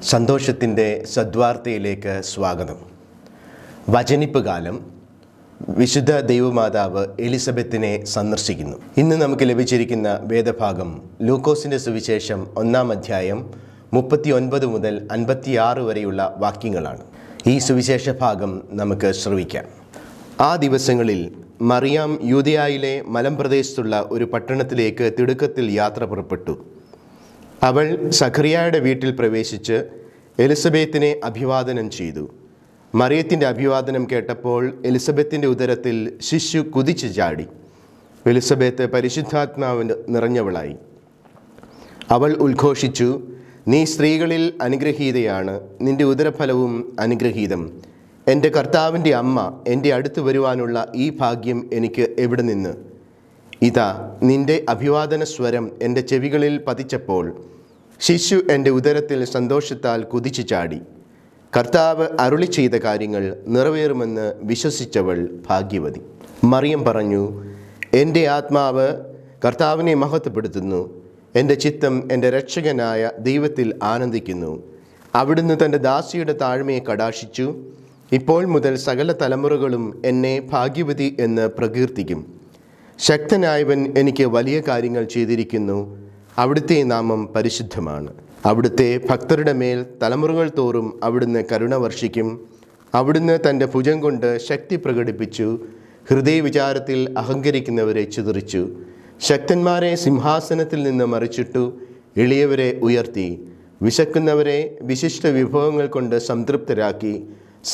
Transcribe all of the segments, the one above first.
സന്തോഷത്തിൻ്റെ സദ്വാർത്തയിലേക്ക് സ്വാഗതം. വചനിപ്പ് കാലം വിശുദ്ധ ദൈവമാതാവ് എലിസബത്തിനെ സന്ദർശിക്കുന്നു. ഇന്ന് നമുക്ക് ലഭിച്ചിരിക്കുന്ന വേദഭാഗം ലൂക്കോസിൻ്റെ സുവിശേഷം 1-ാം അധ്യായം 39 മുതൽ 56 വരെയുള്ള വാക്യങ്ങളാണ്. ഈ സുവിശേഷ ഭാഗം നമുക്ക് ശ്രവിക്കാം. ആ ദിവസങ്ങളിൽ മറിയാം യൂദയായിലെ മലമ്പ്രദേശത്തുള്ള ഒരു പട്ടണത്തിലേക്ക് തിടുക്കത്തിൽ യാത്ര പുറപ്പെട്ടു. അവൾ സഖറിയായുടെ വീട്ടിൽ പ്രവേശിച്ച് എലിസബത്തിനെ അഭിവാദനം ചെയ്തു. മറിയത്തിൻ്റെ അഭിവാദനം കേട്ടപ്പോൾ എലിസബത്തിൻ്റെ ഉദരത്തിൽ ശിശു കുതിച്ചു ചാടി. എലിസബത്ത് പരിശുദ്ധാത്മാവിന് നിറഞ്ഞവളായി. അവൾ ഉദ്ഘോഷിച്ചു, നീ സ്ത്രീകളിൽ അനുഗ്രഹീതയാണ്, നിന്റെ ഉദരഫലവും അനുഗ്രഹീതം. എൻ്റെ കർത്താവിൻ്റെ അമ്മ എൻ്റെ അടുത്ത് വരുവാനുള്ള ഈ ഭാഗ്യം എനിക്ക് എവിടെ നിന്ന്? ഇതാ, നിന്റെ അഭിവാദന സ്വരം എൻ്റെ ചെവികളിൽ പതിച്ചപ്പോൾ ശിശു എൻ്റെ ഉദരത്തിൽ സന്തോഷത്താൽ കുതിച്ചു ചാടി. കർത്താവ് അരുളി ചെയ്ത കാര്യങ്ങൾ നിറവേറുമെന്ന് വിശ്വസിച്ചവൾ ഭാഗ്യവതി. മറിയം പറഞ്ഞു, എൻ്റെ ആത്മാവ് കർത്താവിനെ മഹത്വപ്പെടുത്തുന്നു, എൻ്റെ ചിത്തം എൻ്റെ രക്ഷകനായ ദൈവത്തിൽ ആനന്ദിക്കുന്നു. അവിടുന്ന് തൻ്റെ ദാസിയുടെ താഴ്മയെ കടാക്ഷിച്ചു. ഇപ്പോൾ മുതൽ സകല തലമുറകളും എന്നെ ഭാഗ്യവതി എന്ന് പ്രകീർത്തിക്കും. ശക്തനായവൻ എനിക്ക് വലിയ കാര്യങ്ങൾ ചെയ്തിരിക്കുന്നു. അവിടുത്തെ നാമം പരിശുദ്ധമാണ്. അവിടുത്തെ ഭക്തരുടെ മേൽ തലമുറകൾ തോറും അവിടുന്ന് കരുണ വർഷിക്കും. അവിടുന്ന് തൻ്റെ ഭുജം കൊണ്ട് ശക്തി പ്രകടിപ്പിച്ചു. ഹൃദയവിചാരത്തിൽ അഹങ്കരിക്കുന്നവരെ ചിതറിച്ചു. ശക്തന്മാരെ സിംഹാസനത്തിൽ നിന്ന് മറിച്ചിട്ടു. എളിയവരെ ഉയർത്തി. വിശക്കുന്നവരെ വിശിഷ്ട വിഭവങ്ങൾ കൊണ്ട് സംതൃപ്തരാക്കി.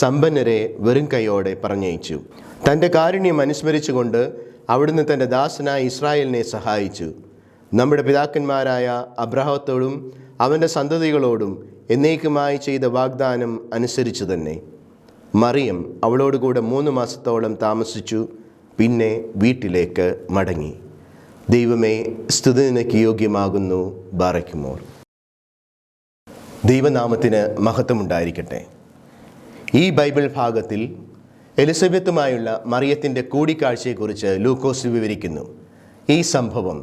സമ്പന്നരെ വെറും കൈയോടെ പറഞ്ഞയച്ചു. തൻ്റെ കാരുണ്യം അനുസ്മരിച്ചുകൊണ്ട് അവിടുന്ന് തൻ്റെ ദാസനായ ഇസ്രായേലിനെ സഹായിച്ചു. നമ്മുടെ പിതാക്കന്മാരായ അബ്രഹാത്തോടും അവൻ്റെ സന്തതികളോടും എന്നേക്കുമായി ചെയ്ത വാഗ്ദാനം അനുസരിച്ചു തന്നെ. മറിയം അവളോടുകൂടെ 3 മാസത്തോളം താമസിച്ചു. പിന്നെ വീട്ടിലേക്ക് മടങ്ങി. ദൈവമേ, സ്തുതി നിനക്ക് യോഗ്യമാകുന്നു. ബാറയ്ക്കുമോർ. ദൈവനാമത്തിന് മഹത്വമുണ്ടായിരിക്കട്ടെ. ഈ ബൈബിൾ ഭാഗത്തിൽ എലിസബത്തുമായുള്ള മറിയത്തിൻ്റെ കൂടിക്കാഴ്ചയെക്കുറിച്ച് ലൂക്കോസ് വിവരിക്കുന്നു. ഈ സംഭവം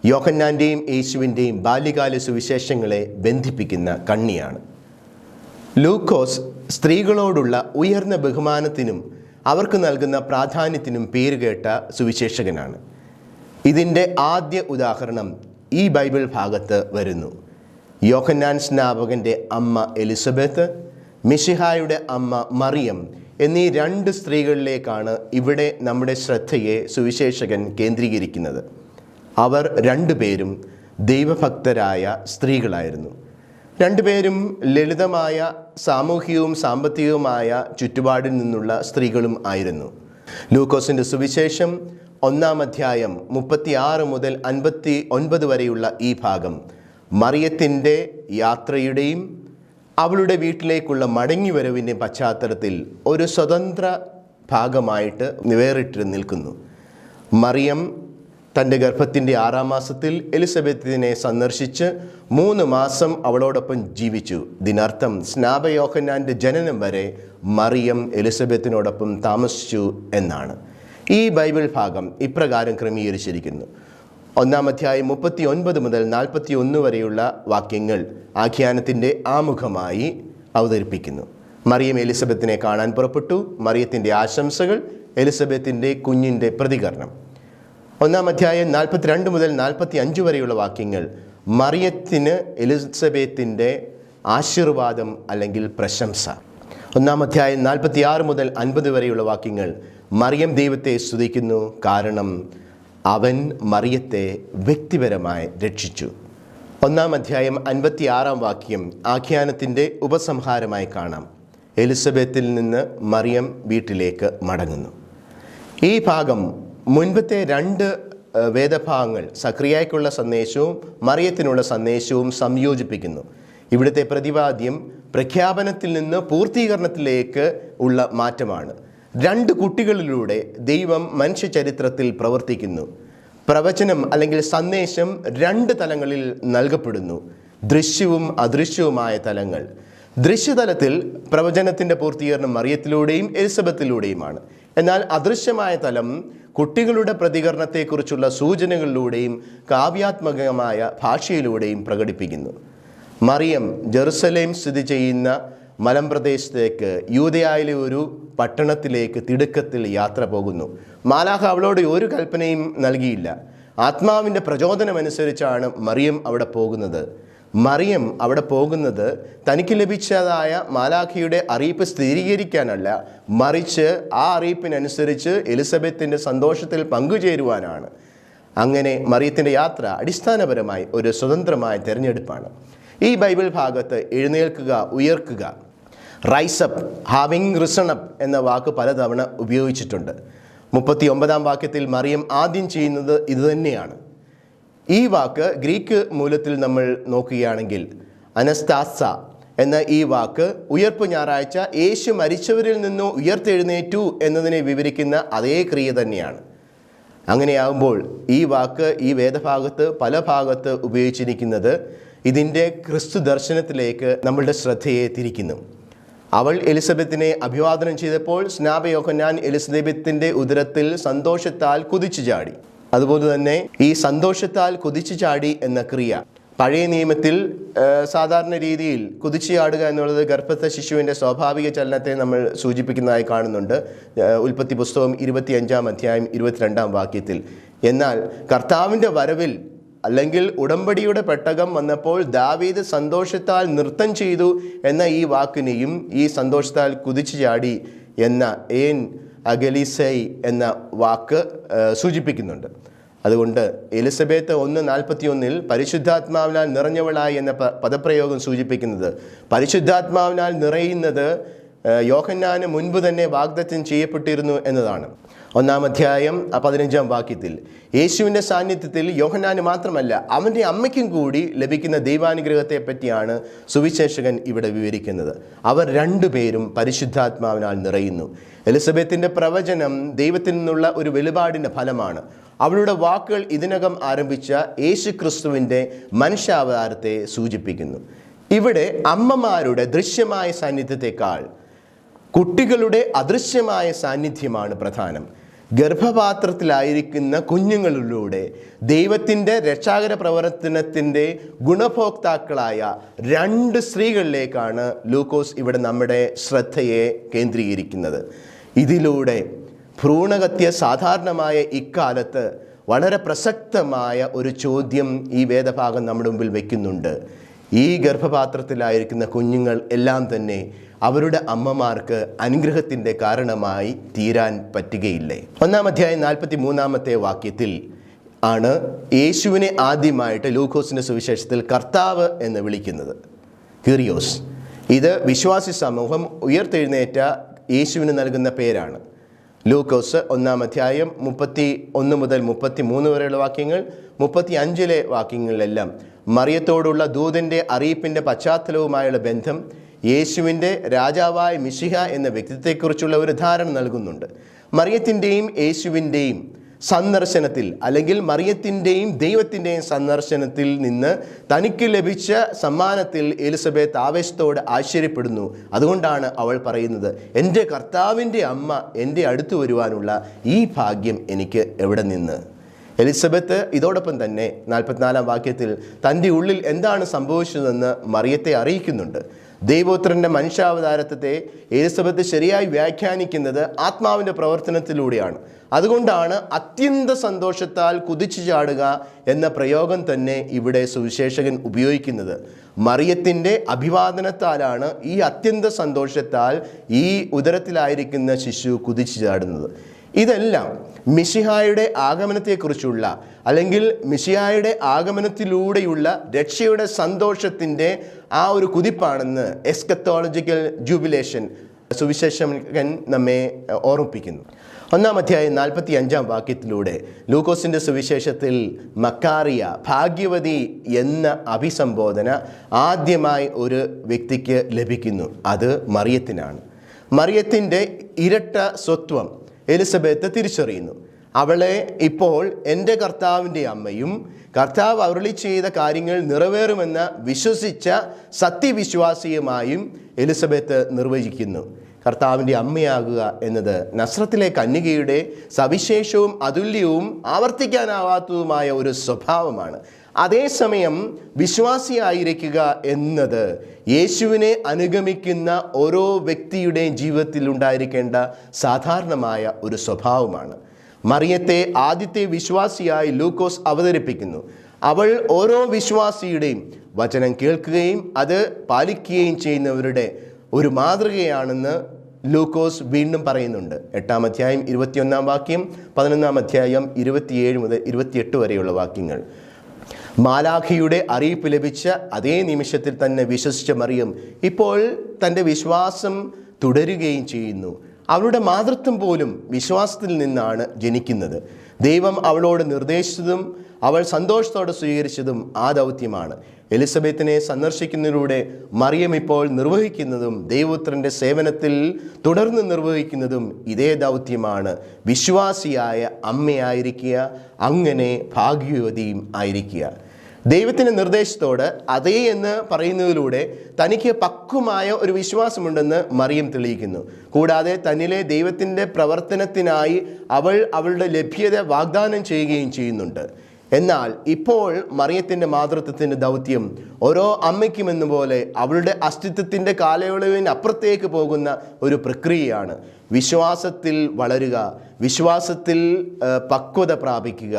യോഹന്നാൻ്റെയും യേശുവിൻ്റെയും ബാല്യകാല സുവിശേഷങ്ങളെ ബന്ധിപ്പിക്കുന്ന കണ്ണിയാണ്. ലൂക്കോസ് സ്ത്രീകളോടുള്ള ഉയർന്ന ബഹുമാനത്തിനും അവർക്ക് നൽകുന്ന പ്രാധാന്യത്തിനും പേരുകേട്ട സുവിശേഷകനാണ്. ഇതിൻ്റെ ആദ്യ ഉദാഹരണം ഈ ബൈബിൾ ഭാഗത്ത് വരുന്നു. യോഹന്നാൻ സ്നാപകൻ്റെ അമ്മ എലിസബത്ത്, മിശിഹായുടെ അമ്മ മറിയം എന്നീ 2 സ്ത്രീകളിലേക്കാണ് ഇവിടെ നമ്മുടെ ശ്രദ്ധയെ സുവിശേഷകൻ കേന്ദ്രീകരിക്കുന്നത്. അവർ 2 പേരും ദൈവഭക്തരായ സ്ത്രീകളായിരുന്നു. 2 പേരും ലളിതമായ സാമൂഹികവും സാമ്പത്തികവുമായ ചുറ്റുപാടിൽ നിന്നുള്ള സ്ത്രീകളും ആയിരുന്നു. ലൂക്കോസിൻ്റെ സുവിശേഷം 1-ാം അധ്യായം 36 മുതൽ 59 വരെയുള്ള ഈ ഭാഗം മറിയത്തിൻ്റെ യാത്രയുടെയും അവളുടെ വീട്ടിലേക്കുള്ള മടങ്ങിവരവിൻ്റെ പശ്ചാത്തലത്തിൽ ഒരു സ്വതന്ത്ര ഭാഗമായിട്ട് വേറിട്ട് നിൽക്കുന്നു. മറിയം തൻ്റെ ഗർഭത്തിൻ്റെ 6-ാം മാസത്തിൽ എലിസബത്തിനെ സന്ദർശിച്ച് 3 മാസം അവളോടൊപ്പം ജീവിച്ചു. ഇതിനർത്ഥം സ്നാപയോഹന്നാൻ്റെ ജനനം വരെ മറിയം എലിസബത്തിനോടൊപ്പം താമസിച്ചു എന്നാണ്. ഈ ബൈബിൾ ഭാഗം ഇപ്രകാരം ക്രമീകരിച്ചിരിക്കുന്നു. 1-ാം അധ്യായം 39 മുതൽ 41 വരെയുള്ള വാക്യങ്ങൾ ആഖ്യാനത്തിൻ്റെ ആമുഖമായി അവതരിപ്പിക്കുന്നു. മറിയം എലിസബത്തിനെ കാണാൻ പുറപ്പെട്ടു. മറിയത്തിൻ്റെ ആശംസകൾ, എലിസബത്തിൻ്റെ കുഞ്ഞിൻ്റെ പ്രതികരണം. 1-ാം അധ്യായം 42 മുതൽ 45 വരെയുള്ള വാക്യങ്ങൾ മറിയത്തിന് എലിസബത്തിൻ്റെ ആശീർവാദം അല്ലെങ്കിൽ പ്രശംസ. 1-ാം അധ്യായം 46 മുതൽ 50 വരെയുള്ള വാക്യങ്ങൾ മറിയം ദൈവത്തെ സ്തുതിക്കുന്നു, കാരണം അവൻ മറിയത്തെ വ്യക്തിപരമായി രക്ഷിച്ചു. 1-ാം അധ്യായം 56-ാം വാക്യം ആഖ്യാനത്തിൻ്റെ ഉപസംഹാരമായി കാണാം. എലിസബത്തിൽ നിന്ന് മറിയം വീട്ടിലേക്ക് മടങ്ങുന്നു. ഈ ഭാഗം മുൻപത്തെ 2 വേദഭാഗങ്ങൾ സഖറിയായ്ക്കുള്ള സന്ദേശവും മറിയത്തിനുള്ള സന്ദേശവും സംയോജിപ്പിക്കുന്നു. ഇവിടുത്തെ പ്രതിപാദ്യം പ്രഖ്യാപനത്തിൽ നിന്ന് പൂർത്തീകരണത്തിലേക്ക് ഉള്ള മാറ്റമാണ്. 2 കുട്ടികളിലൂടെ ദൈവം മനുഷ്യ ചരിത്രത്തിൽ പ്രവർത്തിക്കുന്നു. പ്രവചനം അല്ലെങ്കിൽ സന്ദേശം 2 തലങ്ങളിൽ നൽകപ്പെടുന്നു. ദൃശ്യവും അദൃശ്യവുമായ തലങ്ങൾ. ദൃശ്യതലത്തിൽ പ്രവചനത്തിൻ്റെ പൂർത്തീകരണം മറിയത്തിലൂടെയും എലിസബത്തിലൂടെയുമാണ്. എന്നാൽ അദൃശ്യമായ തലം കുട്ടികളുടെ പ്രതികരണത്തെക്കുറിച്ചുള്ള സൂചനകളിലൂടെയും കാവ്യാത്മകമായ ഭാഷയിലൂടെയും പ്രകടിപ്പിക്കുന്നു. മറിയം ജെറുസലേം സ്ഥിതി ചെയ്യുന്ന മലമ്പ്രദേശത്തേക്ക് യൂദയായിലെ ഒരു പട്ടണത്തിലേക്ക് തിടുക്കത്തിൽ യാത്ര പോകുന്നു. മാലാഖ അവളോട് ഒരു കൽപ്പനയും നൽകിയില്ല. ആത്മാവിൻ്റെ പ്രചോദനമനുസരിച്ചാണ് മറിയം അവിടെ പോകുന്നത്. മറിയം അവിടെ പോകുന്നത് തനിക്ക് ലഭിച്ചതായ മാലാഖയുടെ അറിയിപ്പ് സ്ഥിരീകരിക്കാനല്ല, മറിച്ച് ആ അറിയിപ്പിനനുസരിച്ച് എലിസബത്തിൻ്റെ സന്തോഷത്തിൽ പങ്കുചേരുവാനാണ്. അങ്ങനെ മറിയത്തിൻ്റെ യാത്ര അടിസ്ഥാനപരമായി ഒരു സ്വതന്ത്രമായ തിരഞ്ഞെടുപ്പാണ്. ഈ ബൈബിൾ ഭാഗത്ത് എഴുന്നേൽക്കുക, ഉയർക്കുക, റൈസപ്പ്, ഹാവിങ് റിസണപ്പ് എന്ന വാക്ക് പലതവണ ഉപയോഗിച്ചിട്ടുണ്ട്. 39 വാക്യത്തിൽ മറിയം ആദ്യം ചെയ്യുന്നത് ഇതുതന്നെയാണ്. ഈ വാക്ക് ഗ്രീക്ക് മൂലത്തിൽ നമ്മൾ നോക്കുകയാണെങ്കിൽ അനസ്താസ എന്ന ഈ വാക്ക് ഉയർപ്പ് ഞായറാഴ്ച യേശു മരിച്ചവരിൽ നിന്നോ ഉയർത്തെഴുന്നേറ്റു എന്നതിനെ വിവരിക്കുന്ന അതേ ക്രിയ തന്നെയാണ്. അങ്ങനെയാകുമ്പോൾ ഈ വാക്ക് ഈ വേദഭാഗത്ത് പല ഭാഗത്ത് ഉപയോഗിച്ചിരിക്കുന്നത് ഇതിൻ്റെ ക്രിസ്തു ദർശനത്തിലേക്ക് നമ്മളുടെ ശ്രദ്ധയെ തിരിക്കുന്നു. അവൾ എലിസബത്തിനെ അഭിവാദനം ചെയ്തപ്പോൾ സ്നാപക യോഹന്നാൻ എലിസബത്തിൻ്റെ ഉദരത്തിൽ സന്തോഷത്താൽ കുതിച്ചു ചാടി. അതുപോലെ തന്നെ ഈ സന്തോഷത്താൽ കുതിച്ചു ചാടി എന്ന ക്രിയ പഴയ നിയമത്തിൽ സാധാരണ രീതിയിൽ കുതിച്ചു ചാടുക എന്നുള്ളത് ഗർഭസ്ഥ ശിശുവിൻ്റെ സ്വാഭാവിക ചലനത്തെ നമ്മൾ സൂചിപ്പിക്കുന്നതായി കാണുന്നുണ്ട്. ഉൽപ്പത്തി പുസ്തകം 25 അധ്യായം 22 വാക്യത്തിൽ. എന്നാൽ കർത്താവിൻ്റെ വരവിൽ അല്ലെങ്കിൽ ഉടമ്പടിയുടെ പെട്ടകം വന്നപ്പോൾ ദാവീദ് സന്തോഷത്താൽ നൃത്തം ചെയ്തു എന്ന ഈ വാക്കിനെയും ഈ സന്തോഷത്താൽ കുതിച്ചു ചാടി എന്ന ഏൻ അഗലിസൈ എന്ന വാക്ക് സൂചിപ്പിക്കുന്നുണ്ട്. അതുകൊണ്ട് എലിസബത്ത് 1:41 പരിശുദ്ധാത്മാവിനാൽ നിറഞ്ഞവളായി എന്ന പദപ്രയോഗം സൂചിപ്പിക്കുന്നത് പരിശുദ്ധാത്മാവിനാൽ നിറയുന്നത് യോഹന്നാന് മുൻപ് തന്നെ വാഗ്ദത്തം ചെയ്യപ്പെട്ടിരുന്നു എന്നതാണ്. 1 അധ്യായം 15 വാക്യത്തിൽ യേശുവിൻ്റെ സാന്നിധ്യത്തിൽ യോഹന്നാന് മാത്രമല്ല അവൻ്റെ അമ്മയ്ക്കും കൂടി ലഭിക്കുന്ന ദൈവാനുഗ്രഹത്തെ പറ്റിയാണ് സുവിശേഷകൻ ഇവിടെ വിവരിക്കുന്നത്. അവർ രണ്ടുപേരും പരിശുദ്ധാത്മാവിനാൽ നിറയുന്നു. എലിസബത്തിൻ്റെ പ്രവചനം ദൈവത്തിൽ നിന്നുള്ള ഒരു വെളിപാടിൻ്റെ ഫലമാണ്. അവളുടെ വാക്കുകൾ ഇതിനകം ആരംഭിച്ച യേശു ക്രിസ്തുവിൻ്റെ മനുഷ്യാവതാരത്തെ സൂചിപ്പിക്കുന്നു. ഇവിടെ അമ്മമാരുടെ ദൃശ്യമായ സാന്നിധ്യത്തെക്കാൾ കുട്ടികളുടെ അദൃശ്യമായ സാന്നിധ്യമാണ് പ്രധാനം. ഗർഭപാത്രത്തിലായിരിക്കുന്ന കുഞ്ഞുങ്ങളിലൂടെ ദൈവത്തിൻ്റെ രക്ഷാകര പ്രവർത്തനത്തിൻ്റെ ഗുണഭോക്താക്കളായ 2 സ്ത്രീകളിലേക്കാണ് ലൂക്കോസ് ഇവിടെ നമ്മുടെ ശ്രദ്ധയെ കേന്ദ്രീകരിക്കുന്നത്. ഇതിലൂടെ ഭ്രൂണഹത്യ സാധാരണമായ ഇക്കാലത്ത് വളരെ പ്രസക്തമായ ഒരു ചോദ്യം ഈ വേദഭാഗം നമ്മുടെ മുമ്പിൽ വയ്ക്കുന്നുണ്ട്. ഈ ഗർഭപാത്രത്തിലായിരിക്കുന്ന കുഞ്ഞുങ്ങൾ എല്ലാം തന്നെ അവരുടെ അമ്മമാർക്ക് അനുഗ്രഹത്തിൻ്റെ കാരണമായി തീരാൻ പറ്റുകയില്ലേ? 1 അധ്യായം 43 വാക്യത്തിൽ ആണ് യേശുവിനെ ആദ്യമായിട്ട് ലൂക്കോസിൻ്റെ സുവിശേഷത്തിൽ കർത്താവ് എന്ന് വിളിക്കുന്നത്, ക്യൂറിയോസ്. ഇത് വിശ്വാസി സമൂഹം ഉയർത്തെഴുന്നേറ്റ യേശുവിന് നൽകുന്ന പേരാണ്. ലൂക്കോസ് 1 അധ്യായം 31 മുതൽ 33 വരെയുള്ള വാക്യങ്ങൾ, 35 വാക്യങ്ങളിലെല്ലാം മറിയത്തോടുള്ള ദൂതൻ്റെ അറിയിപ്പിൻ്റെ പശ്ചാത്തലവുമായുള്ള ബന്ധം യേശുവിൻ്റെ രാജാവായ മിശിഹ എന്ന വ്യക്തിത്വത്തെക്കുറിച്ചുള്ള ഒരു ധാരണ നൽകുന്നുണ്ട്. മറിയത്തിൻ്റെയും യേശുവിൻ്റെയും സന്ദർശനത്തിൽ അല്ലെങ്കിൽ മറിയത്തിൻ്റെയും ദൈവത്തിൻ്റെയും സന്ദർശനത്തിൽ നിന്ന് തനിക്ക് ലഭിച്ച സമ്മാനത്തിൽ എലിസബത്ത് ആവേശത്തോടെ ആശ്ചര്യപ്പെടുന്നു. അതുകൊണ്ടാണ് അവൾ പറയുന്നത്, എൻ്റെ കർത്താവിൻ്റെ അമ്മ എൻ്റെ അടുത്ത് വരുവാനുള്ള ഈ ഭാഗ്യം എനിക്ക് എവിടെ നിന്ന്? എലിസബത്ത് ഇതോടൊപ്പം തന്നെ 44 വാക്യത്തിൽ തൻ്റെ ഉള്ളിൽ എന്താണ് സംഭവിച്ചതെന്ന് മറിയത്തെ അറിയിക്കുന്നുണ്ട്. ദൈവപുത്രൻ്റെ മനുഷ്യാവതാരത്തെ എലിസബത്ത് ശരിയായി വ്യാഖ്യാനിക്കുന്നത് ആത്മാവിൻ്റെ പ്രവർത്തനത്തിലൂടെയാണ്. അതുകൊണ്ടാണ് അത്യന്ത സന്തോഷത്താൽ കുതിച്ചു ചാടുക എന്ന പ്രയോഗം തന്നെ ഇവിടെ സുവിശേഷകൻ ഉപയോഗിക്കുന്നത്. മറിയത്തിൻ്റെ അഭിവാദനത്താലാണ് ഈ അത്യന്ത സന്തോഷത്താൽ ഈ ഉദരത്തിലായിരിക്കുന്ന ശിശു കുതിച്ചു ചാടുന്നത്. ഇതെല്ലാം മിശിഹായുടെ ആഗമനത്തെക്കുറിച്ചുള്ള അല്ലെങ്കിൽ മിശിഹായുടെ ആഗമനത്തിലൂടെയുള്ള രക്ഷയുടെ സന്തോഷത്തിൻ്റെ ആ ഒരു കുതിപ്പാണെന്ന് എസ്കത്തോളജിക്കൽ ജൂബിലേഷൻ സുവിശേഷകൻ നമ്മെ ഓർമ്മിപ്പിക്കുന്നു. 1 അധ്യായം 45 വാക്യത്തിലൂടെ ലൂക്കോസിൻ്റെ സുവിശേഷത്തിൽ മക്കാറിയ, ഭാഗ്യവതി എന്ന അഭിസംബോധന ആദ്യമായി ഒരു വ്യക്തിക്ക് ലഭിക്കുന്നു. അത് മറിയത്തിനാണ്. മറിയത്തിൻ്റെ ഇരട്ട സ്വത്വം എലിസബത്ത് തിരിച്ചറിയുന്നു. അവളെ ഇപ്പോൾ എൻ്റെ കർത്താവിൻ്റെ അമ്മയും കർത്താവ് അരുളി ചെയ്ത കാര്യങ്ങൾ നിറവേറുമെന്ന് വിശ്വസിച്ച സത്യവിശ്വാസിയുമായും എലിസബത്ത് നിർവചിക്കുന്നു. കർത്താവിൻ്റെ അമ്മയാകുക എന്നത് നസ്രത്തിലെ കന്യകയുടെ സവിശേഷവും അതുല്യവും ആവർത്തിക്കാനാവാത്തതുമായ ഒരു സ്വഭാവമാണ്. അതേസമയം വിശ്വാസിയായിരിക്കുക എന്നത് യേശുവിനെ അനുഗമിക്കുന്ന ഓരോ വ്യക്തിയുടെയും ജീവിതത്തിൽ ഉണ്ടായിരിക്കേണ്ട സാധാരണമായ ഒരു സ്വഭാവമാണ്. മറിയത്തെ ആദ്യത്തെ വിശ്വാസിയായി ലൂക്കോസ് അവതരിപ്പിക്കുന്നു. അവൾ ഓരോ വിശ്വാസിയുടെയും വചനം കേൾക്കുകയും അത് പാലിക്കുകയും ചെയ്യുന്നവരുടെ ഒരു മാതൃകയാണെന്ന് ലൂക്കോസ് വീണ്ടും പറയുന്നുണ്ട്. 8-ാം അധ്യായം 21-ാം വാക്യം, 11-ാം അധ്യായം 27 മുതൽ 28 വരെയുള്ള വാക്യങ്ങൾ. മാലാഖയുടെ അറിയിപ്പ് ലഭിച്ച അതേ നിമിഷത്തിൽ തന്നെ വിശ്വസിച്ച മറിയം ഇപ്പോൾ തൻ്റെ വിശ്വാസം തുടരുകയും ചെയ്യുന്നു. അവളുടെ മാതൃത്വം പോലും വിശ്വാസത്തിൽ നിന്നാണ് ജനിക്കുന്നത്. ദൈവം അവളോട് നിർദ്ദേശിച്ചതും അവൾ സന്തോഷത്തോടെ സ്വീകരിച്ചതും ആ ദൗത്യമാണ്. എലിസബത്തിനെ സന്ദർശിക്കുന്നതിലൂടെ മറിയം ഇപ്പോൾ നിർവഹിക്കുന്നതും ദൈവപുത്രൻ്റെ സേവനത്തിൽ തുടർന്ന് നിർവഹിക്കുന്നതും ഇതേ ദൗത്യമാണ്. വിശ്വാസിയായ അമ്മയായിരിക്കുക, അങ്ങനെ ഭാഗ്യവതിയും ആയിരിക്കുക. ദൈവത്തിൻ്റെ നിർദ്ദേശത്തോട് അതേ എന്ന് പറയുന്നതിലൂടെ തനിക്ക് പക്വമായ ഒരു വിശ്വാസമുണ്ടെന്ന് മറിയം തെളിയിക്കുന്നു. കൂടാതെ തന്നിലെ ദൈവത്തിൻ്റെ പ്രവർത്തനത്തിനായി അവൾ അവളുടെ ലഭ്യത വാഗ്ദാനം ചെയ്യുകയും ചെയ്യുന്നുണ്ട്. എന്നാൽ ഇപ്പോൾ മറിയത്തിൻ്റെ മാതൃത്വത്തിൻ്റെ ദൗത്യം ഓരോ അമ്മയ്ക്കുമെന്ന പോലെ അവളുടെ അസ്തിത്വത്തിൻ്റെ കാലയളവിന് അപ്പുറത്തേക്ക് പോകുന്ന ഒരു പ്രക്രിയയാണ്. വിശ്വാസത്തിൽ വളരുക, വിശ്വാസത്തിൽ പക്വത പ്രാപിക്കുക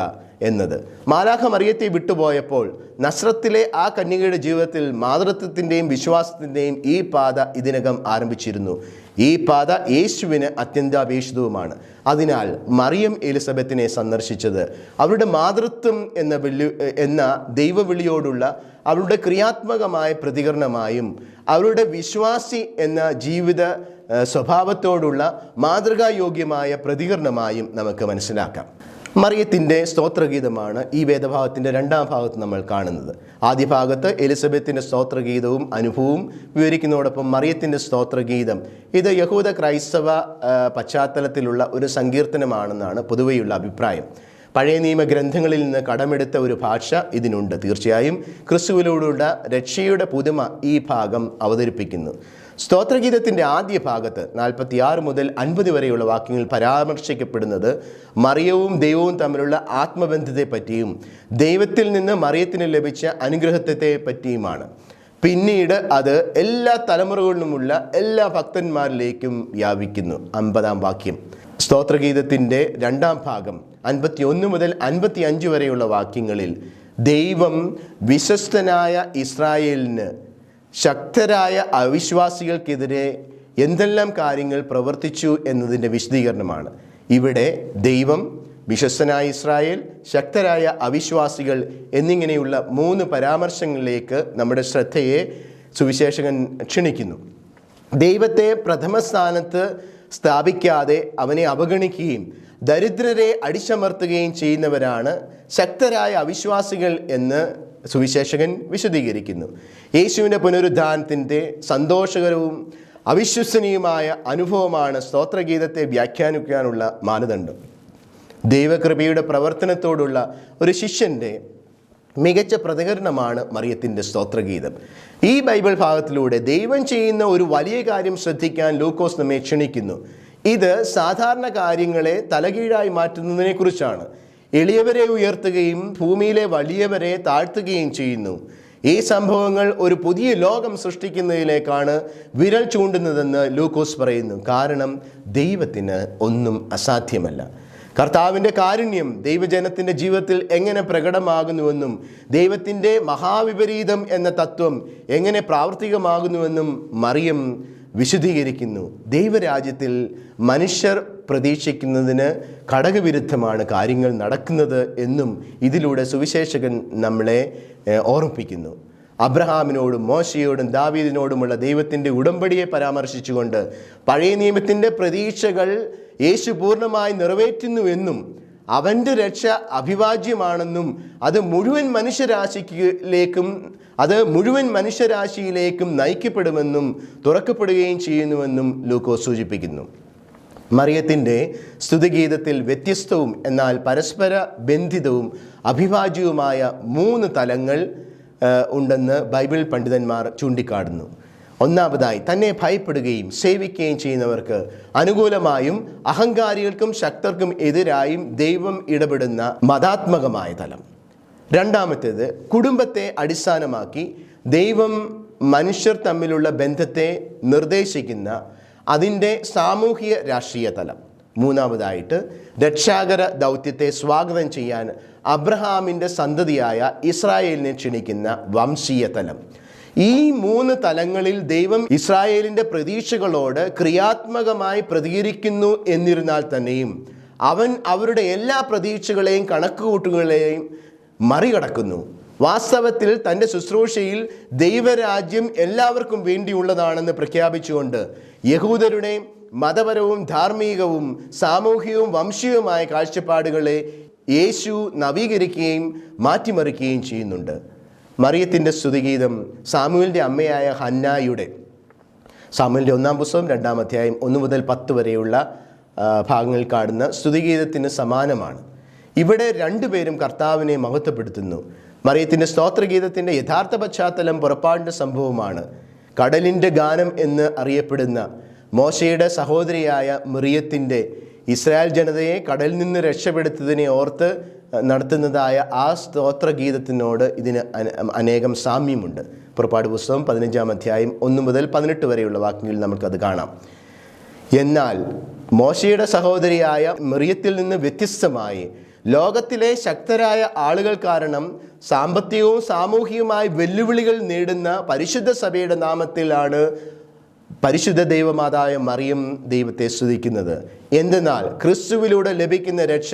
എന്നത്. മാലാഖ മറിയത്തെ വിട്ടുപോയപ്പോൾ നസ്രത്തിലെ ആ കന്യകയുടെ ജീവിതത്തിൽ മാതൃത്വത്തിൻ്റെയും വിശ്വാസത്തിൻ്റെയും ഈ പാത ഇതിനകം ആരംഭിച്ചിരുന്നു. ഈ പാത യേശുവിന് അത്യന്താപേക്ഷിതവുമാണ്. അതിനാൽ മറിയം എലിസബത്തിനെ സന്ദർശിച്ചത് അവരുടെ മാതൃത്വം എന്ന ദൈവവിളിയോടുള്ള അവരുടെ ക്രിയാത്മകമായ പ്രതികരണമായും അവരുടെ വിശ്വാസി എന്ന ജീവിത സ്വഭാവത്തോടുള്ള മാതൃകായോഗ്യമായ പ്രതികരണമായും നമുക്ക് മനസ്സിലാക്കാം. മറിയത്തിൻ്റെ സ്തോത്രഗീതമാണ് ഈ വേദഭാഗത്തിൻ്റെ 2-ാം ഭാഗത്ത് നമ്മൾ കാണുന്നത്. ആദ്യ ഭാഗത്ത് എലിസബത്തിൻ്റെ സ്തോത്രഗീതവും അനുഭവവും വിവരിക്കുന്നതോടൊപ്പം മറിയത്തിൻ്റെ സ്തോത്രഗീതം ഇത് യഹൂദ ക്രൈസ്തവ പശ്ചാത്തലത്തിലുള്ള ഒരു സങ്കീർത്തനമാണെന്നാണ് പൊതുവെയുള്ള അഭിപ്രായം. പഴയ നിയമ ഗ്രന്ഥങ്ങളിൽ നിന്ന് കടമെടുത്ത ഒരു ഭാഷ ഇതിനുണ്ട്. തീർച്ചയായും ക്രിസ്തുവിലൂടെയുള്ള രക്ഷയുടെ പുതുമ ഈ ഭാഗം അവതരിപ്പിക്കുന്നു. സ്തോത്രഗീതത്തിൻ്റെ ആദ്യ ഭാഗത്ത് 46 മുതൽ 50 വരെയുള്ള വാക്യങ്ങൾ പരാമർശിക്കപ്പെടുന്നത് മറിയവും ദൈവവും തമ്മിലുള്ള ആത്മബന്ധത്തെ പറ്റിയും ദൈവത്തിൽ നിന്ന് മറിയത്തിന് ലഭിച്ച അനുഗ്രഹത്തെ പറ്റിയുമാണ്. പിന്നീട് അത് എല്ലാ തലമുറകളിലുമുള്ള എല്ലാ ഭക്തന്മാരിലേക്കും വ്യാപിക്കുന്നു. 50-ാം വാക്യം. സ്തോത്രഗീതത്തിൻ്റെ 2-ാം ഭാഗം 51 മുതൽ 55 വരെയുള്ള വാക്യങ്ങളിൽ ദൈവം വിശ്വസ്തനായ ഇസ്രായേലിന് ശക്തരായ അവിശ്വാസികൾക്കെതിരെ എന്തെല്ലാം കാര്യങ്ങൾ പ്രവർത്തിച്ചു എന്നതിൻ്റെ വിശദീകരണമാണ്. ഇവിടെ ദൈവം, വിശ്വസ്തനായ ഇസ്രായേൽ, ശക്തരായ അവിശ്വാസികൾ എന്നിങ്ങനെയുള്ള 3 പരാമർശങ്ങളിലേക്ക് നമ്മുടെ ശ്രദ്ധയെ സുവിശേഷകൻ ക്ഷണിക്കുന്നു. ദൈവത്തെ പ്രഥമ സ്ഥാനത്ത് സ്ഥാപിക്കാതെ അവനെ അവഗണിക്കുകയും ദരിദ്രരെ അടിച്ചമർത്തുകയും ചെയ്യുന്നവരാണ് ശക്തരായ അവിശ്വാസികൾ എന്ന് സുവിശേഷകൻ വിശദീകരിക്കുന്നു. യേശുവിൻ്റെ പുനരുദ്ധാനത്തിൻ്റെ സന്തോഷകരവും അവിശ്വസനീയമായ അനുഭവമാണ് സ്തോത്രഗീതത്തെ വ്യാഖ്യാനിക്കാനുള്ള മാനദണ്ഡം. ദൈവകൃപയുടെ പ്രവർത്തനത്തോടുള്ള ഒരു ശിഷ്യൻ്റെ മികച്ച പ്രതികരണമാണ് മറിയത്തിൻ്റെ സ്തോത്രഗീതം. ഈ ബൈബിൾ ഭാഗത്തിലൂടെ ദൈവം ചെയ്യുന്ന ഒരു വലിയ കാര്യം ശ്രദ്ധിക്കാൻ ലൂക്കോസ് നമ്മെ ക്ഷണിക്കുന്നു. ഇത് സാധാരണ കാര്യങ്ങളെ തലകീഴായി മാറ്റുന്നതിനെക്കുറിച്ചാണ്. എളിയവരെ ഉയർത്തുകയും ഭൂമിയിലെ വലിയവരെ താഴ്ത്തുകയും ചെയ്യുന്നു. ഈ സംഭവങ്ങൾ ഒരു പുതിയ ലോകം സൃഷ്ടിക്കുന്നതിലേക്കാണ് വിരൽ ചൂണ്ടുന്നതെന്ന് ലൂക്കോസ് പറയുന്നു. കാരണം ദൈവത്തിന് ഒന്നും അസാധ്യമല്ല. കർത്താവിൻ്റെ കാരുണ്യം ദൈവജനത്തിൻ്റെ ജീവിതത്തിൽ എങ്ങനെ പ്രകടമാകുന്നുവെന്നും ദൈവത്തിൻ്റെ മഹാവിപരീതം എന്ന തത്വം എങ്ങനെ പ്രാവർത്തികമാകുന്നുവെന്നും മറിയം വിശദീകരിക്കുന്നു. ദൈവരാജ്യത്തിൽ മനുഷ്യർ പ്രതീക്ഷിക്കുന്നതിന് ഘടകവിരുദ്ധമാണ് കാര്യങ്ങൾ നടക്കുന്നത് എന്നും ഇതിലൂടെ സുവിശേഷകൻ നമ്മളെ ഓർമ്മിപ്പിക്കുന്നു. അബ്രഹാമിനോടും മോശയോടും ദാവീദിനോടുമുള്ള ദൈവത്തിൻ്റെ ഉടമ്പടിയെ പരാമർശിച്ചുകൊണ്ട് പഴയ നിയമത്തിൻ്റെ പ്രതീക്ഷകൾ യേശു പൂർണ്ണമായി നിറവേറ്റുന്നുവെന്നും അവൻ്റെ രക്ഷ അഭിവാജ്യമാണെന്നും അത് മുഴുവൻ മനുഷ്യരാശിയിലേക്കും നയിക്കപ്പെടുമെന്നും തുറക്കപ്പെടുകയും ചെയ്യുന്നുവെന്നും ലൂക്കോസ് സൂചിപ്പിക്കുന്നു. മറിയത്തിൻ്റെ സ്തുതിഗീതത്തിൽ വ്യത്യസ്തവും എന്നാൽ പരസ്പര ബന്ധിതവും അഭിവാജ്യവുമായ 3 തലങ്ങൾ ഉണ്ടെന്ന് ബൈബിൾ പണ്ഡിതന്മാർ ചൂണ്ടിക്കാട്ടുന്നു. ഒന്നാമതായി, തന്നെ ഭയപ്പെടുകയും സേവിക്കുകയും ചെയ്യുന്നവർക്ക് അനുകൂലമായും അഹങ്കാരികൾക്കും ശക്തർക്കും എതിരായും ദൈവം ഇടപെടുന്ന മതാത്മകമായ തലം. രണ്ടാമത്തേത്, കുടുംബത്തെ അടിസ്ഥാനമാക്കി ദൈവം മനുഷ്യർ തമ്മിലുള്ള ബന്ധത്തെ നിർദ്ദേശിക്കുന്ന അതിൻ്റെ സാമൂഹിക രാഷ്ട്രീയ തലം. മൂന്നാമതായിട്ട്, രക്ഷാകര ദൗത്യത്തെ സ്വാഗതം ചെയ്യാൻ അബ്രഹാമിൻ്റെ സന്തതിയായ ഇസ്രായേലിനെ ക്ഷണിക്കുന്ന വംശീയ തലം. ഈ 3 തലങ്ങളിൽ ദൈവം ഇസ്രായേലിൻ്റെ പ്രതീക്ഷകളോട് ക്രിയാത്മകമായി പ്രതികരിക്കുന്നു എന്നിരുന്നാൽ തന്നെയും അവൻ അവരുടെ എല്ലാ പ്രതീക്ഷകളെയും കണക്കുകൂട്ടുകളെയും മറികടക്കുന്നു. വാസ്തവത്തിൽ തൻ്റെ ശുശ്രൂഷയിൽ ദൈവരാജ്യം എല്ലാവർക്കും വേണ്ടിയുള്ളതാണെന്ന് പ്രഖ്യാപിച്ചുകൊണ്ട് യഹൂദരുടെ മതപരവും ധാർമ്മികവും സാമൂഹികവും വംശീയവുമായ കാഴ്ചപ്പാടുകളെ യേശു നവീകരിക്കുകയും മാറ്റിമറിക്കുകയും ചെയ്യുന്നുണ്ട്. മറിയത്തിൻ്റെ സ്തുതിഗീതം സാമുവേലിൻ്റെ അമ്മയായ ഹന്നായുടെ, സാമുവേലിൻ്റെ 1-ാം പുസ്തകം 2-ാം അധ്യായം 1 മുതൽ 10 വരെയുള്ള ഭാഗങ്ങളിൽ കാണുന്ന സ്തുതിഗീതത്തിന് സമാനമാണ്. ഇവിടെ 2 പേരും കർത്താവിനെ മഹത്വപ്പെടുത്തുന്നു. മറിയത്തിൻ്റെ സ്തോത്രഗീതത്തിൻ്റെ യഥാർത്ഥ പശ്ചാത്തലം പുറപ്പാടിൻ്റെ സംഭവമാണ്. കടലിൻ്റെ ഗാനം എന്ന് അറിയപ്പെടുന്ന മോശയുടെ സഹോദരിയായ മിറിയത്തിൻ്റെ ഇസ്രായേൽ ജനതയെ കടലിൽ നിന്ന് രക്ഷപ്പെടുത്തതിനെ ഓർത്ത് നടത്തുന്നതായ ആ സ്തോത്രഗീതത്തിനോട് ഇതിന് അനേകം സാമ്യമുണ്ട്. പുറപ്പാട് പുസ്തകം 15-ാം അധ്യായം 1 മുതൽ 18 വരെയുള്ള വാക്യങ്ങളിൽ നമുക്കത് കാണാം. എന്നാൽ മോശയുടെ സഹോദരിയായ മിറിയത്തിൽ നിന്ന് വ്യത്യസ്തമായി ലോകത്തിലെ ശക്തരായ ആളുകൾ കാരണം സാമ്പത്തികവും സാമൂഹികവുമായ വെല്ലുവിളികൾ നേടുന്ന പരിശുദ്ധ സഭയുടെ നാമത്തിലാണ് പരിശുദ്ധ ദൈവമാതായ മറിയം ദൈവത്തെ സ്തുതിക്കുന്നത്. എന്തെന്നാൽ ക്രിസ്തുവിലൂടെ ലഭിക്കുന്ന രക്ഷ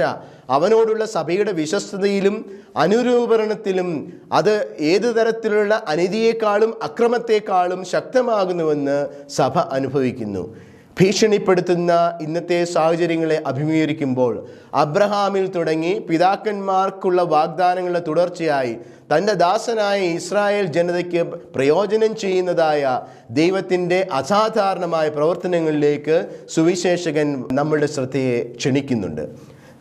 അവനോടുള്ള സഭയുടെ വിശ്വസ്തതയിലും അനുരൂപണത്തിലും അത് ഏതു തരത്തിലുള്ള അനീതിയേക്കാളും അക്രമത്തെക്കാളും ശക്തമാകുന്നുവെന്ന് സഭ അനുഭവിക്കുന്നു. ഭീഷണിപ്പെടുത്തുന്ന ഇന്നത്തെ സാഹചര്യങ്ങളെ അഭിമുഖീകരിക്കുമ്പോൾ അബ്രഹാമിൽ തുടങ്ങി പിതാക്കന്മാർക്കുള്ള വാഗ്ദാനങ്ങളുടെ തുടർച്ചയായി തൻ്റെ ദാസനായ ഇസ്രായേൽ ജനതയ്ക്ക് പ്രയോജനം ചെയ്യുന്നതായ ദൈവത്തിൻ്റെ അസാധാരണമായ പ്രവർത്തനങ്ങളിലേക്ക് സുവിശേഷകൻ നമ്മളുടെ ശ്രദ്ധയെ ക്ഷണിക്കുന്നുണ്ട്.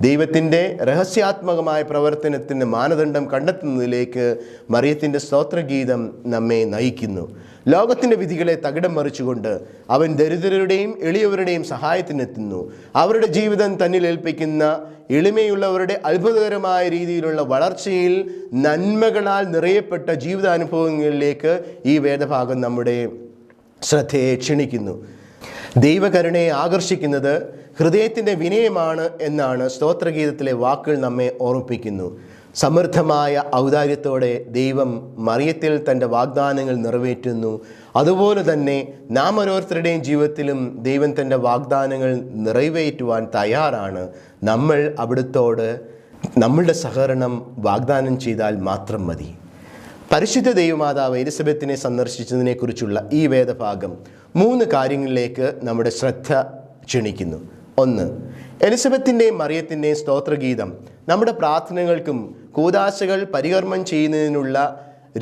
ദൈവത്തിൻ്റെ രഹസ്യാത്മകമായ പ്രവർത്തനത്തിന് മാനദണ്ഡം കണ്ടെത്തുന്നതിലേക്ക് മറിയത്തിൻ്റെ സ്തോത്രഗീതം നമ്മെ നയിക്കുന്നു. ലോകത്തിൻ്റെ വിധികളെ തകിടം മറിച്ചുകൊണ്ട് അവൻ ദരിദ്രരുടെയും എളിയവരുടെയും സഹായത്തിനെത്തുന്നു. അവരുടെ ജീവിതം തന്നിൽ ഏൽപ്പിക്കുന്ന എളിമയുള്ളവരുടെ അത്ഭുതകരമായ രീതിയിലുള്ള വളർച്ചയിൽ നന്മകളാൽ നിറയപ്പെട്ട ജീവിതാനുഭവങ്ങളിലേക്ക് ഈ വേദഭാഗം നമ്മുടെ ശ്രദ്ധയെ ക്ഷണിക്കുന്നു. ദൈവകരുണയെ ആകർഷിക്കുന്നത് ഹൃദയത്തിൻ്റെ വിനയമാണ് എന്നാണ് സ്തോത്രഗീതത്തിലെ വാക്കുകൾ നമ്മെ ഓർമ്മിപ്പിക്കുന്നു. സമൃദ്ധമായ ഔദാര്യത്തോടെ ദൈവം മറിയത്തിൽ തൻ്റെ വാഗ്ദാനങ്ങൾ നിറവേറ്റുന്നു. അതുപോലെ തന്നെ നാം ഓരോരുത്തരുടെയും ജീവിതത്തിലും ദൈവം തൻ്റെ വാഗ്ദാനങ്ങൾ നിറവേറ്റുവാൻ തയ്യാറാണ്. നമ്മൾ അവിടുത്തോട് നമ്മളുടെ സഹകരണം വാഗ്ദാനം ചെയ്താൽ മാത്രം മതി. പരിശുദ്ധ ദൈവമാതാവ് എലിസബത്തിനെ സന്ദർശിച്ചതിനെക്കുറിച്ചുള്ള ഈ വേദഭാഗം 3 കാര്യങ്ങളിലേക്ക് നമ്മുടെ ശ്രദ്ധ ക്ഷണിക്കുന്നു. 1, എലിസബത്തിൻ്റെയും മറിയത്തിൻ്റെയും സ്തോത്രഗീതം നമ്മുടെ പ്രാർത്ഥനകൾക്കും കൂദാശകൾ പരികർമ്മം ചെയ്യുന്നതിനുള്ള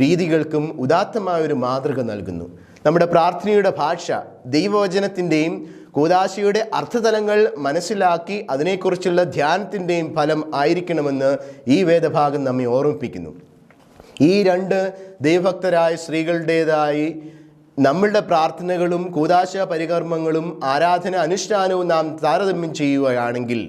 രീതികൾക്കും ഉദാത്തമായൊരു മാതൃക നൽകുന്നു. നമ്മുടെ പ്രാർത്ഥനയുടെ ഭാഷ ദൈവവചനത്തിൻ്റെയും കൂദാശയുടെ അർത്ഥതലങ്ങൾ മനസ്സിലാക്കി അതിനെക്കുറിച്ചുള്ള ധ്യാനത്തിൻ്റെയും ഫലം ആയിരിക്കണമെന്ന് ഈ വേദഭാഗം നമ്മെ ഓർമ്മിപ്പിക്കുന്നു. ഈ 2 ദൈവഭക്തരായ സ്ത്രീകളുടേതായി നമ്മളുടെ പ്രാർത്ഥനകളും കൂദാശ പരികർമ്മങ്ങളും ആരാധന അനുഷ്ഠാനവും നാം താരതമ്യം ചെയ്യുകയാണെങ്കിൽ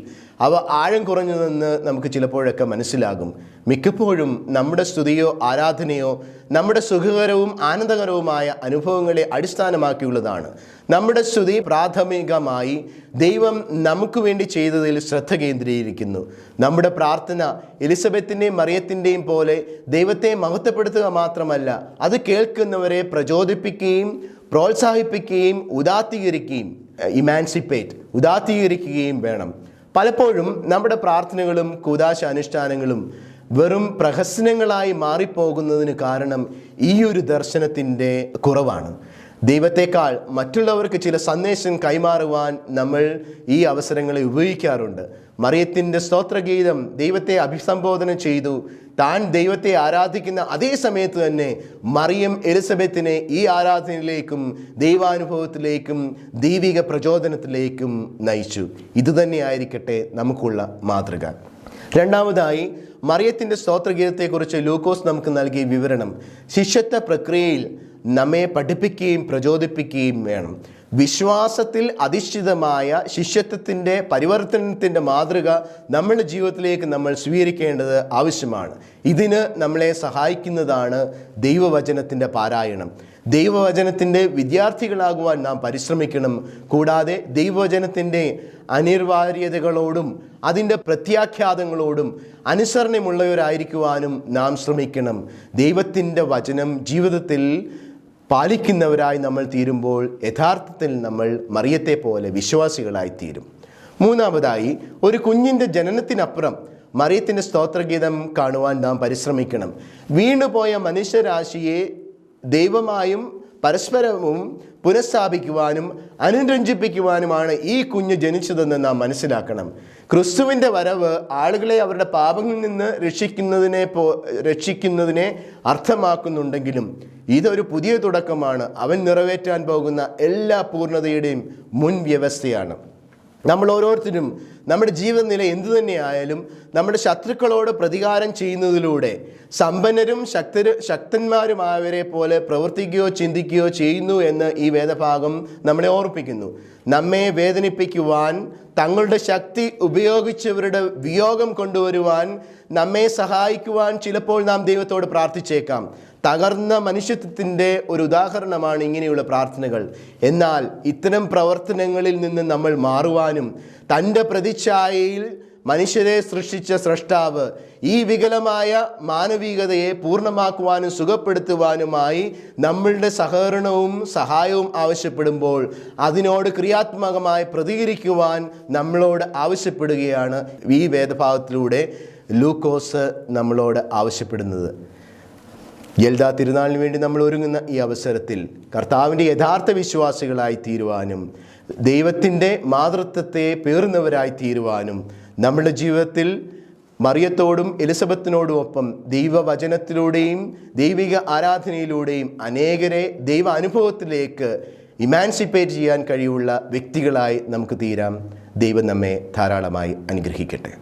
അവ ആഴം കുറഞ്ഞതെന്ന് നമുക്ക് ചിലപ്പോഴൊക്കെ മനസ്സിലാകും. മിക്കപ്പോഴും നമ്മുടെ സ്തുതിയോ ആരാധനയോ നമ്മുടെ സുഖകരവും ആനന്ദകരവുമായ അനുഭവങ്ങളെ അടിസ്ഥാനമാക്കിയുള്ളതാണ്. നമ്മുടെ സ്തുതി പ്രാഥമികമായി ദൈവം നമുക്ക് വേണ്ടി ചെയ്തതിൽ ശ്രദ്ധ കേന്ദ്രീകരിക്കുന്നു. നമ്മുടെ പ്രാർത്ഥന എലിസബത്തിൻ്റെയും മറിയത്തിൻ്റെയും പോലെ ദൈവത്തെ മഹത്വപ്പെടുത്തുക മാത്രമല്ല, അത് കേൾക്കുന്നവരെ പ്രചോദിപ്പിക്കുകയും പ്രോത്സാഹിപ്പിക്കുകയും ഉദാത്തീകരിക്കുകയും വേണം. പലപ്പോഴും നമ്മുടെ പ്രാർത്ഥനകളും കൂദാശ അനുഷ്ഠാനങ്ങളും വെറും പ്രഹസനങ്ങളായി മാറിപ്പോകുന്നതിന് കാരണം ഈ ഒരു ദർശനത്തിൻ്റെ കുറവാണ്. ദൈവത്തെക്കാൾ മറ്റുള്ളവർക്ക് ചില സന്ദേശം കൈമാറുവാൻ നമ്മൾ ഈ അവസരങ്ങളെ ഉപയോഗിക്കാറുണ്ട്. മറിയത്തിൻ്റെ സ്തോത്രഗീതം ദൈവത്തെ അഭിസംബോധന ചെയ്തു. താൻ ദൈവത്തെ ആരാധിക്കുന്ന അതേ സമയത്ത് തന്നെ മറിയം എലിസബത്തിനെ ഈ ആരാധനയിലേക്കും ദൈവാനുഭവത്തിലേക്കും ദൈവിക പ്രചോദനത്തിലേക്കും നയിച്ചു. ഇതുതന്നെയായിരിക്കട്ടെ നമുക്കുള്ള മാതൃക. രണ്ടാമതായി, മറിയത്തിൻ്റെ സ്തോത്രഗീതത്തെക്കുറിച്ച് ലൂക്കോസ് നമുക്ക് നൽകിയ വിവരണം ശിഷ്യത്വ പ്രക്രിയയിൽ നമ്മെ പഠിപ്പിക്കുകയും പ്രചോദിപ്പിക്കുകയും വേണം. വിശ്വാസത്തിൽ അധിഷ്ഠിതമായ ശിഷ്യത്വത്തിൻ്റെ പരിവർത്തനത്തിൻ്റെ മാതൃക നമ്മളുടെ ജീവിതത്തിലേക്ക് നമ്മൾ സ്വീകരിക്കേണ്ടത് ആവശ്യമാണ്. ഇതിന് നമ്മളെ സഹായിക്കുന്നതാണ് ദൈവവചനത്തിൻ്റെ പാരായണം. ദൈവവചനത്തിൻ്റെ വിദ്യാർത്ഥികളാകുവാൻ നാം പരിശ്രമിക്കണം. കൂടാതെ ദൈവവചനത്തിൻ്റെ അനിവാര്യതകളോടും അതിൻ്റെ പ്രത്യാഖ്യാതങ്ങളോടും അനുസരണമുള്ളവരായിരിക്കുവാനും നാം ശ്രമിക്കണം. ദൈവത്തിൻ്റെ വചനം ജീവിതത്തിൽ പാലിക്കുന്നവരായി നമ്മൾ തീരുമ്പോൾ യഥാർത്ഥത്തിൽ നമ്മൾ മറിയത്തെ പോലെ വിശ്വാസികളായി തീരും. മൂന്നാമതായി, ഒരു കുഞ്ഞിൻ്റെ ജനനത്തിനപ്പുറം മറിയത്തിൻ്റെ സ്തോത്രഗീതം കാണുവാൻ നാം പരിശ്രമിക്കണം. വീണുപോയ മനുഷ്യരാശിയെ ദൈവമായും പരസ്പരവും പുനഃസ്ഥാപിക്കുവാനും അനുരഞ്ജിപ്പിക്കുവാനുമാണ് ഈ കുഞ്ഞ് ജനിച്ചതെന്ന് നാം മനസ്സിലാക്കണം. ക്രിസ്തുവിൻ്റെ വരവ് ആളുകളെ അവരുടെ പാപങ്ങളിൽ നിന്ന് രക്ഷിക്കുന്നതിനെ അർത്ഥമാക്കുന്നുണ്ടെങ്കിലും ഇതൊരു പുതിയ തുടക്കമാണ്. അവൻ നിറവേറ്റാൻ പോകുന്ന എല്ലാ പൂർണ്ണതയുടെയും മുൻ വ്യവസ്ഥയാണ്. നമ്മൾ ഓരോരുത്തരും നമ്മുടെ ജീവിതനില എന്തു തന്നെയായാലും നമ്മുടെ ശത്രുക്കളോട് പ്രതികാരം ചെയ്യുന്നതിലൂടെ സമ്പന്നരും ശക്തന്മാരുമായവരെ പോലെ പ്രവർത്തിക്കുകയോ ചിന്തിക്കുകയോ ചെയ്യുന്നു എന്ന് ഈ വേദഭാഗം നമ്മളെ ഓർപ്പിക്കുന്നു. നമ്മെ വേദനിപ്പിക്കുവാൻ തങ്ങളുടെ ശക്തി ഉപയോഗിച്ചവരുടെ വിയോഗം കൊണ്ടുവരുവാൻ നമ്മെ സഹായിക്കുവാൻ ചിലപ്പോൾ നാം ദൈവത്തോട് പ്രാർത്ഥിച്ചേക്കാം. തകർന്ന മനുഷ്യത്വത്തിൻ്റെ ഒരു ഉദാഹരണമാണ് ഇങ്ങനെയുള്ള പ്രാർത്ഥനകൾ. എന്നാൽ ഇത്തരം പ്രവർത്തനങ്ങളിൽ നിന്ന് നമ്മൾ മാറുവാനും തൻ്റെ പ്രതിച്ഛായയിൽ മനുഷ്യരെ സൃഷ്ടിച്ച സ്രഷ്ടാവ് ഈ വികലമായ മാനവികതയെ പൂർണ്ണമാക്കുവാനും സുഖപ്പെടുത്തുവാനുമായി നമ്മളുടെ സഹകരണവും സഹായവും ആവശ്യപ്പെടുമ്പോൾ അതിനോട് ക്രിയാത്മകമായി പ്രതികരിക്കുവാൻ നമ്മളോട് ആവശ്യപ്പെടുകയാണ് ഈ വേദഭാഗത്തിലൂടെ ലൂക്കോസ് നമ്മളോട് ആവശ്യപ്പെടുന്നത്. യൽദാ തിരുനാളിന് വേണ്ടി നമ്മൾ ഒരുങ്ങുന്ന ഈ അവസരത്തിൽ കർത്താവിൻ്റെ യഥാർത്ഥ വിശ്വാസികളായി തീരുവാനും ദൈവത്തിൻ്റെ മാതൃത്വത്തെ പേറുന്നവരായി തീരുവാനും നമ്മുടെ ജീവിതത്തിൽ മറിയത്തോടും എലിസബത്തിനോടുമൊപ്പം ദൈവവചനത്തിലൂടെയും ദൈവിക ആരാധനയിലൂടെയും അനേകരെ ദൈവ അനുഭവത്തിലേക്ക് ഇമാൻസിപ്പേറ്റ് ചെയ്യാൻ കഴിവുള്ള വ്യക്തികളായി നമുക്ക് തീരാം. ദൈവം നമ്മെ ധാരാളമായി അനുഗ്രഹിക്കട്ടെ.